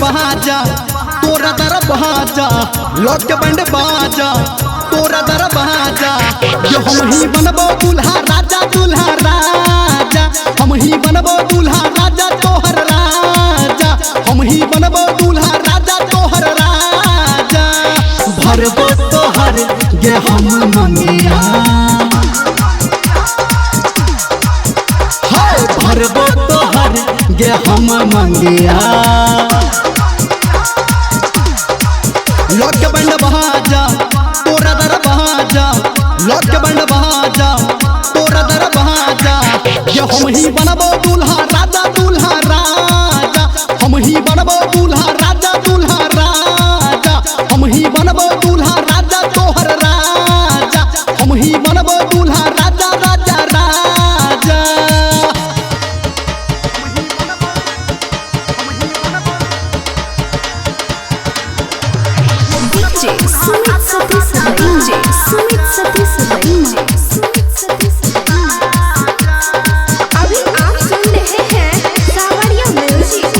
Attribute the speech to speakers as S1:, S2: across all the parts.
S1: बाजा तोरा दर बाजा लॉक के बैंड बाजा तोरा दर बाजा जो हम ही बनबो दूल्हा राजा दूल्हा राजा हम ही बनबो दूल्हा राजा तोहर राजा हम ही बनबो दूल्हा राजा तोहर राजा भरबो तोहर गे हम मंगिया हाय भरबो तोहर गे हम मंगिया लॉक के बैंड बाजा तोरा दर बाजा लॉक के बैंड बाजा तोरा दर बाजा ये हम ही बनबो दूल्हा राजा दूल्हा राजा हम ही बनबो दूल्हा राजा दूल्हा राजा हम ही बनबो दूल्हा राजा तोहर राजा हम ही बनबो दूल्हा राजा राजा राजा
S2: DJ Sumit Satish DJ Sumit Satish DJ Sumit Satish अभी आप सुन रहे हैं सावरिया म्यूजिक।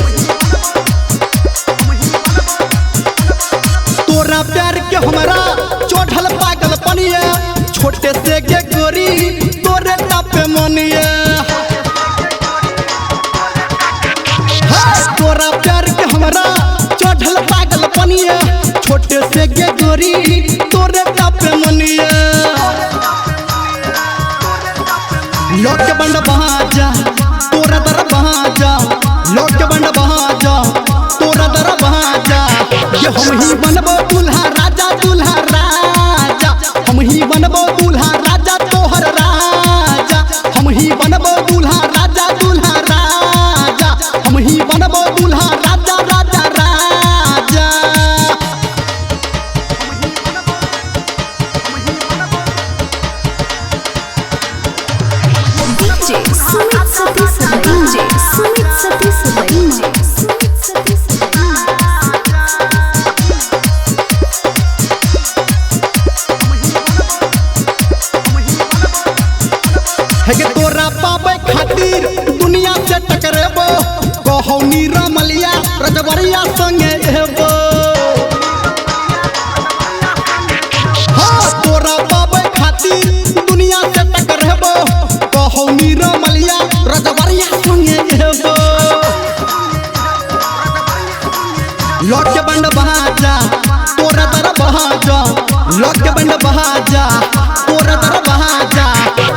S1: तोरा प्यार के हमरा चोढ़ल पागल पनिया छोटे से के गोरी तोरे टापे मनिया तोरा प्यार के हमरा चोढ़ल पागल पनिया छोटे से के गोरी तोरे टापे मनिया लॉक के बंड बाजा तोरा दर बाजा लॉक के बंड बाजा तोरा दर बाजा ये हम ही बनबो दूल्हा राजा दूल्हा राजा हम ही बनबो दूल्हा राजा तोहर राजा हम ही बनबो दूल्हा राजा दूल्हा राजा हम ही बनबो दूल्हा राजा राजा राजा
S2: DJ Sumit Satish DJ Sumit Satish DJ Sumit Satish
S1: है के तोरा पावे खातिर दुनिया से टकरेबो कहौनी रमलिया रजबरिया संगे एबो हाँ तोरा पावे खातिर दुनिया से टकरेबो कहौनी रमलिया रजबरिया संगे एबो लॉक के बंड बाजा तोरा दर बाजा लॉक के बंड बाजा तोरा दर बाजा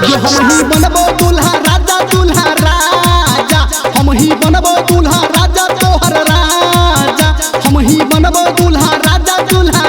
S1: ये हम ही बनबो दूल्हा राजा दूल्हा राजा हम ही बनबो दूल्हा राजा तोहर राजा हम ही बनबो दूल्हा राजा दूल्हा